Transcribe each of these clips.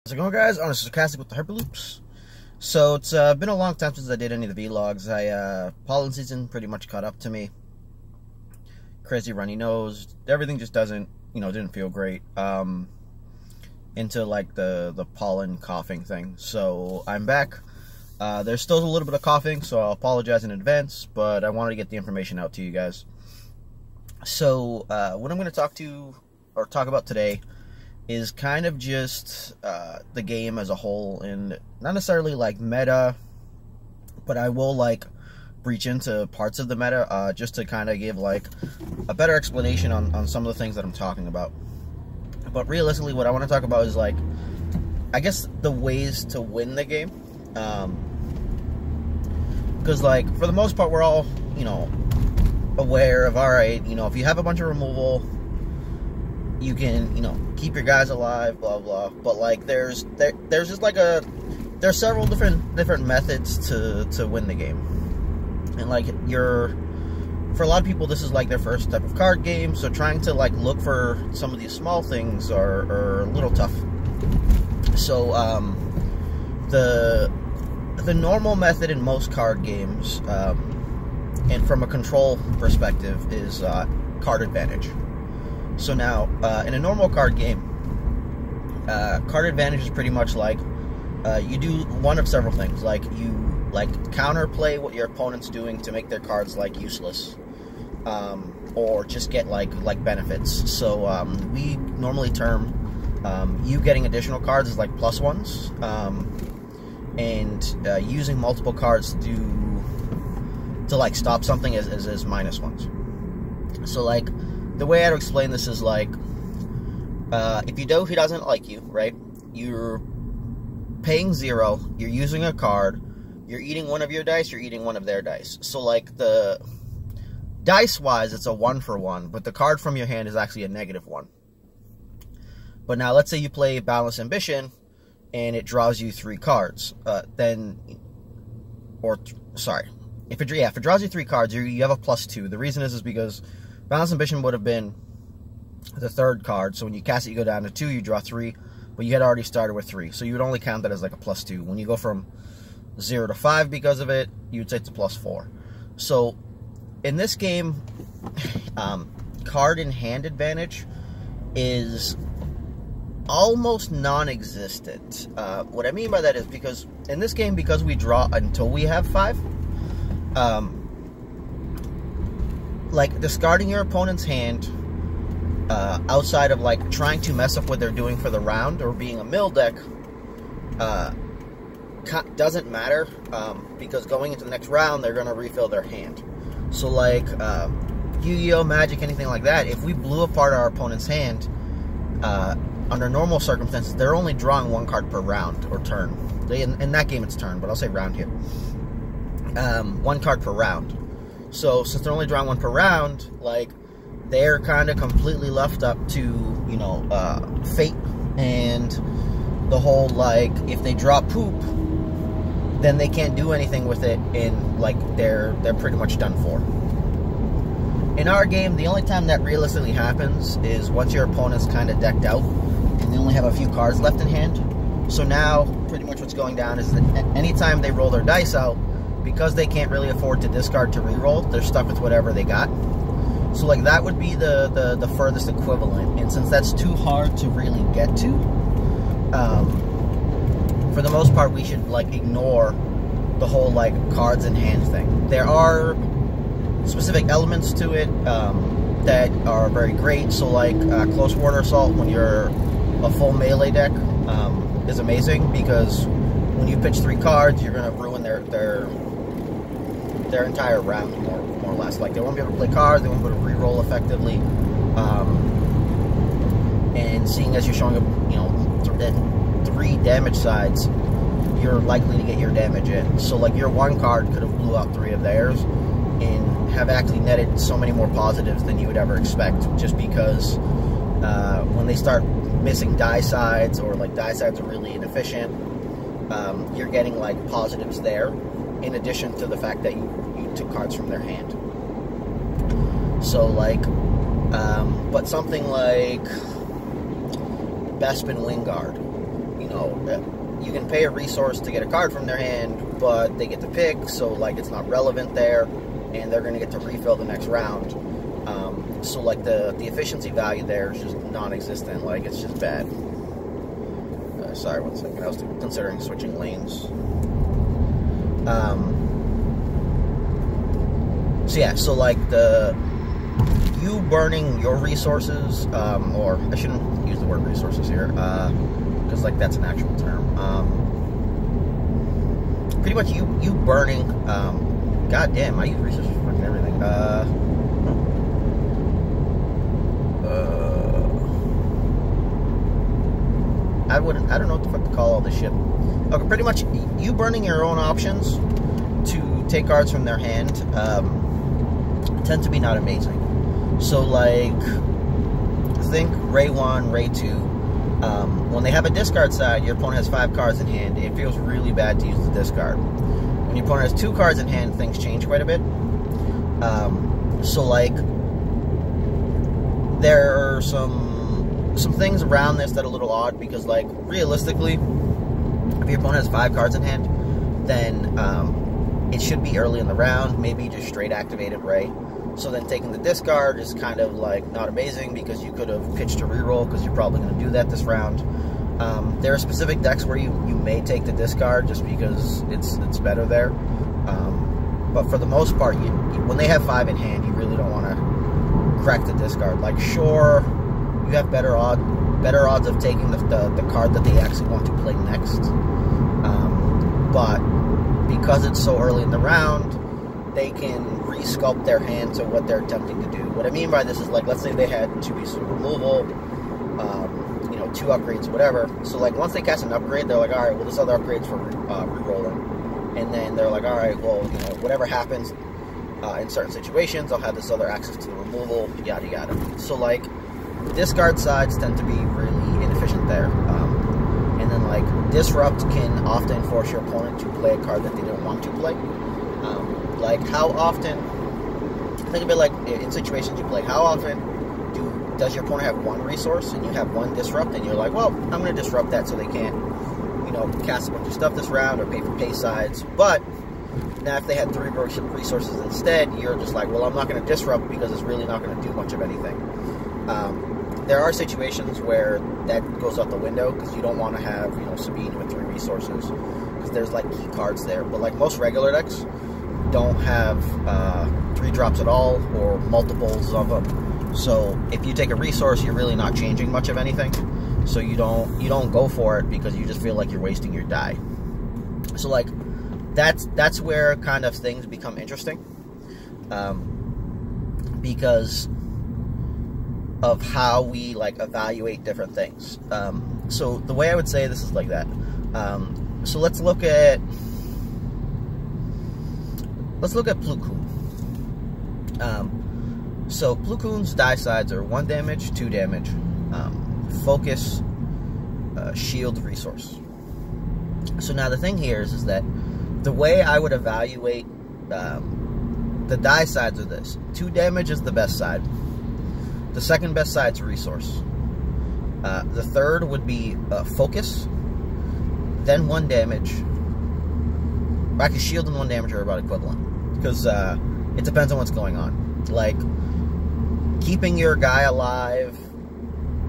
How's it going, guys? I'm Sarcastic with the Hyperloops. So it's been a long time since I did any of the vlogs. Pollen season pretty much caught up to me. Crazy runny nose. Everything just didn't feel great. Into like the pollen coughing thing. So I'm back. There's still a little bit of coughing, so I'll apologize in advance, but I wanted to get the information out to you guys. So what I'm going to talk about today is kind of just the game as a whole, and not necessarily like meta, but I will like breach into parts of the meta just to kind of give like a better explanation on some of the things that I'm talking about. But realistically, what I want to talk about is like, I guess, the ways to win the game, because like for the most part we're all aware of, all right, if you have a bunch of removal, you can, keep your guys alive, blah blah. But like, there's just like there's several different methods to win the game, and like for a lot of people, this is like their first type of card game. So trying to like look for some of these small things are a little tough. So the normal method in most card games, and from a control perspective, is card advantage. So now, in a normal card game, card advantage is pretty much like you do one of several things. Like you counterplay what your opponent's doing to make their cards like useless, or just get like benefits. So we normally term you getting additional cards as like plus ones, and using multiple cards to like stop something as minus ones. So like, the way I'd explain this is like, if Yudohi doesn't like you, right? You're paying 0, you're using a card, you're eating one of your dice, you're eating one of their dice. So like, the dice-wise, it's a 1-for-1, but the card from your hand is actually a -1. But now, let's say you play Boundless Ambition, and it draws you 3 cards. If it draws you 3 cards, you have a +2. The reason is because Boundless Ambition would have been the 3rd card, so when you cast it, you go down to 2, you draw 3, but you had already started with 3, so you would only count that as like a +2. When you go from 0 to 5 because of it, you'd say it's a +4. So in this game, card in hand advantage is almost non-existent. What I mean by that is, because in this game, because we draw until we have 5, like discarding your opponent's hand, outside of like trying to mess up what they're doing for the round or being a mill deck, doesn't matter, because going into the next round, they're going to refill their hand. So like Yu-Gi-Oh, Magic, anything like that, if we blew apart our opponent's hand, under normal circumstances, they're only drawing 1 card per round or turn. In that game it's turn, but I'll say round here. 1 card per round. So since they're only drawing 1 per round, like, they're kind of completely left up to, fate and the whole, like, if they draw poop, then they can't do anything with it, and like they're pretty much done for. In our game, the only time that realistically happens is once your opponent's kind of decked out and they only have a few cards left in hand. So now, pretty much what's going down is that anytime they roll their dice out, because they can't really afford to discard to reroll, they're stuck with whatever they got. So like, that would be the furthest equivalent, and since that's too hard to really get to, for the most part, we should like ignore the whole like cards in hand thing. There are specific elements to it that are very great. So like Close Quarter Assault, when you're a full melee deck, is amazing, because when you pitch 3 cards, you're gonna ruin their entire round, more or less. Like, they won't be able to play cards, they won't be able to reroll effectively. And seeing as you're showing up, 3 damage sides, you're likely to get your damage in. So like, your 1 card could have blew out 3 of theirs and have actually netted so many more positives than you would ever expect, just because when they start missing die sides, or like die sides are really inefficient, you're getting like positives there, in addition to the fact that you took cards from their hand. So like, but something like Bespin Wingard, you can pay a resource to get a card from their hand, but they get to pick, so like it's not relevant there, and they're going to get to refill the next round. So like the efficiency value there is just non-existent. Like it's just bad. Sorry, 1 second. I was considering switching lanes. So yeah, so like you burning your resources, or I shouldn't use the word resources here, because like that's an actual term. Pretty much you burning, god damn, I use resources for fucking everything. I don't know what the fuck to call all this shit. Okay, pretty much you burning your own options to take cards from their hand tend to be not amazing. So like, think Ray 1, Ray 2, when they have a discard side, your opponent has 5 cards in hand, it feels really bad to use the discard. When your opponent has 2 cards in hand, things change quite a bit. So like, there are some things around this that are a little odd, because like, realistically, if your opponent has 5 cards in hand, then it should be early in the round, maybe just straight activated Ray. So then taking the discard is kind of like not amazing, because you could have pitched a reroll, because you're probably going to do that this round. There are specific decks where you may take the discard just because it's better there. But for the most part, when they have 5 in hand, you really don't want to crack the discard. Like, sure, you have better odds of taking the card that they actually want to play next. But because it's so early in the round, they can resculpt their hand to what they're attempting to do. What I mean by this is, like, let's say they had 2 pieces of removal, 2 upgrades, whatever. So, like, once they cast an upgrade, they're like, alright, well, this other upgrade's for rerolling. And then they're like, alright, well, whatever happens in certain situations, I'll have this other access to the removal, yada yada. So, like, discard sides tend to be really inefficient there. And then, like, disrupt can often force your opponent to play a card that they don't want to play. Like, how often, think of it like in situations you play, how often does your opponent have 1 resource and you have 1 disrupt, and you're like, well, I'm going to disrupt that so they can't, cast a bunch of stuff this round or pay for pay sides. But now if they had 3 resources instead, you're just like, well, I'm not going to disrupt because it's really not going to do much of anything. There are situations where that goes out the window, because you don't want to have, Sabine with 3 resources, because there's like key cards there. But like most regular decks don't have 3 drops at all, or multiples of them. So if you take a resource, you're really not changing much of anything. So you don't go for it, because you just feel like you're wasting your die. So like, that's where kind of things become interesting, because of how we like evaluate different things. So the way I would say this is like that. So let's look at Plo Koon. So Plo Koon's die sides are 1 damage, 2 damage, focus, shield, resource. So now the thing here is that the way I would evaluate the die sides are this: 2 damage is the best side. The second best side is resource. The third would be focus. Then 1 damage. Actually, shield and 1 damage are about equivalent, because it depends on what's going on. Like, keeping your guy alive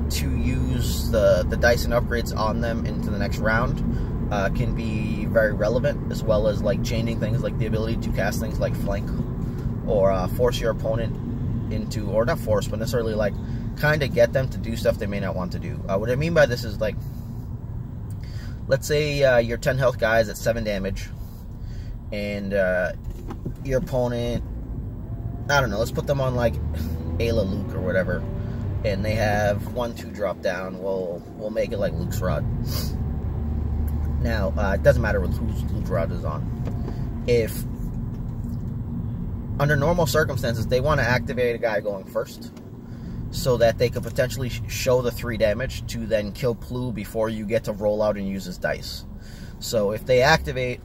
to use the dice and upgrades on them into the next round can be very relevant, as well as like chaining things, like the ability to cast things like flank, or force your opponent into, or not force, but necessarily like kind of get them to do stuff they may not want to do. What I mean by this is, like, let's say your 10 health guy is at 7 damage, and your opponent, I don't know, let's put them on like Ayla Luke or whatever, and they have 1/2 drop down. We'll make it like Luke's Rod. Now, it doesn't matter what Luke's Rod is on. If under normal circumstances they want to activate a guy going first, so that they could potentially show the 3 damage to then kill Plo before you get to roll out and use his dice. So if they activate,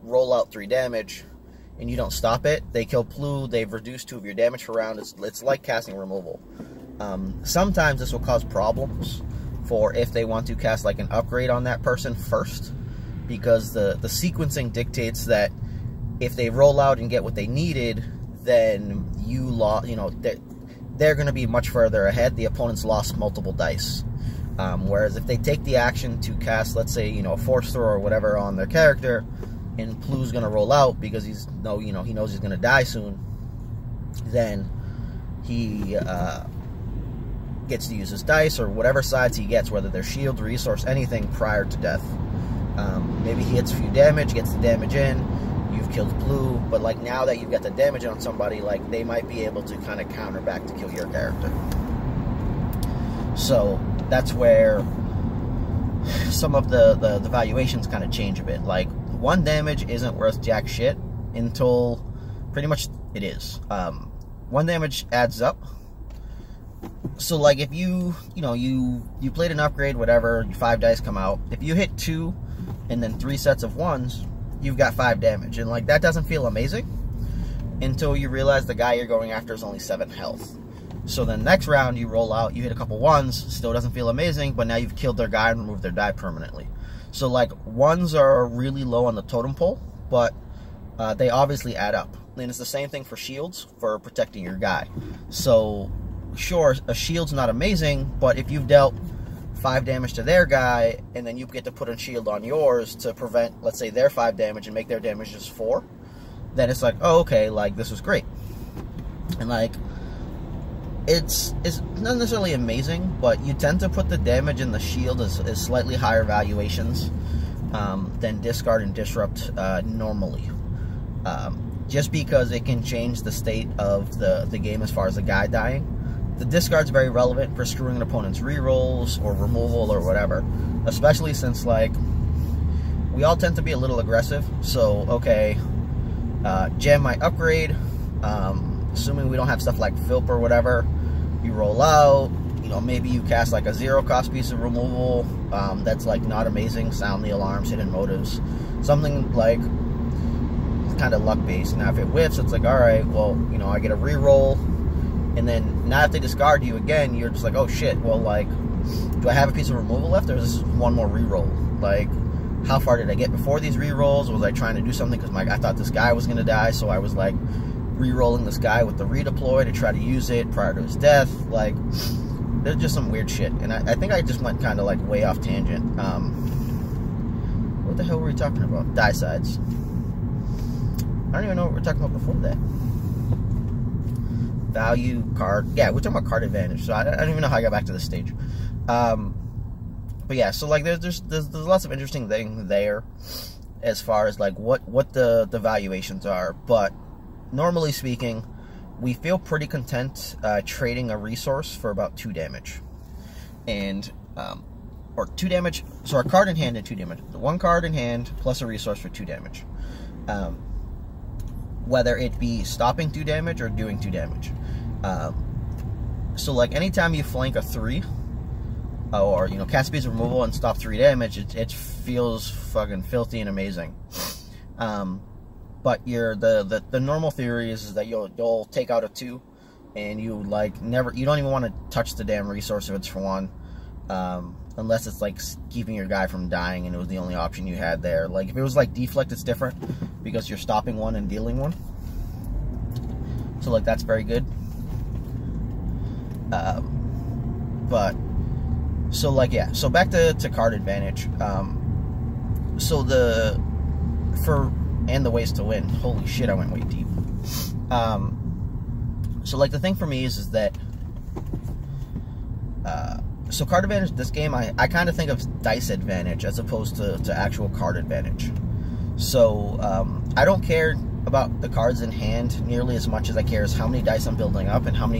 roll out 3 damage, and you don't stop it, they kill Plo, they've reduced 2 of your damage per round. It's like casting removal. Sometimes this will cause problems for if they want to cast like an upgrade on that person first, because the sequencing dictates that if they roll out and get what they needed, then they're going to be much further ahead. The opponent's lost multiple dice. Whereas if they take the action to cast, let's say, a force throw or whatever on their character, and Plu's going to roll out because he knows he's going to die soon, then he gets to use his dice or whatever sides he gets, whether they're shield, resource, anything prior to death. Maybe he hits a few damage, gets the damage in, you've killed Plu, but like now that you've got the damage on somebody, like they might be able to kind of counter back to kill your character. So that's where some of the valuations kind of change a bit. Like 1 damage isn't worth jack shit until pretty much it is. 1 damage adds up. So like if you played an upgrade, whatever, 5 dice come out. If you hit 2 and then 3 sets of 1s, you've got 5 damage. And like that doesn't feel amazing until you realize the guy you're going after is only 7 health. So then next round you roll out, you hit a couple 1s, still doesn't feel amazing, but now you've killed their guy and removed their die permanently. So like 1s are really low on the totem pole, but they obviously add up. And it's the same thing for shields, for protecting your guy. So sure, a shield's not amazing, but if you've dealt 5 damage to their guy, and then you get to put a shield on yours to prevent, let's say, their 5 damage and make their damage just 4, then it's like, oh, okay, like, this was great. And, like, it's not necessarily amazing, but you tend to put the damage in the shield as slightly higher valuations than discard and disrupt normally. Just because it can change the state of the game as far as the guy dying. The discard's very relevant for screwing an opponent's rerolls or removal or whatever. Especially since, like, we all tend to be a little aggressive. So, okay, Gem might upgrade. Assuming we don't have stuff like Philp or whatever, you roll out. Maybe you cast like a 0-cost piece of removal that's like not amazing. Sound the alarms, hidden motives. Something like kind of luck based. Now if it whiffs, it's like, alright, well, I get a reroll. And then now if they discard you again, you're just like, oh shit, well, like, do I have a piece of removal left, or is this one more reroll? Like, how far did I get before these rerolls? Was I trying to do something because I thought this guy was going to die, so I was like rerolling this guy with the redeploy to try to use it prior to his death? Like, there's just some weird shit. And I think I just went kind of like way off tangent. What the hell were we talking about? Die sides. I don't even know what we were talking about before that. Value, card. Yeah, we're talking about card advantage. So I don't even know how I got back to this stage. But yeah, so like there's lots of interesting things there as far as like what the valuations are. But normally speaking, we feel pretty content trading a resource for about 2 damage. And or 2 damage. So our card in hand and 2 damage. 1 card in hand plus a resource for 2 damage. Whether it be stopping 2 damage or doing 2 damage. So like anytime you flank a 3, or cast piece of removal and stop 3 damage, it feels fucking filthy and amazing. But the normal theory is that you'll take out a 2, and you don't even want to touch the damn resource if it's for 1. Unless it's like keeping your guy from dying and it was the only option you had there. Like if it was like deflect, it's different because you're stopping 1 and dealing 1. So like that's very good. But so like yeah, so back to card advantage. So the ways to win. Holy shit, I went way deep. So like the thing for me is that so card advantage, this game, I kind of think of dice advantage as opposed to actual card advantage. So, I don't care about the cards in hand nearly as much as I care as how many dice I'm building up and how many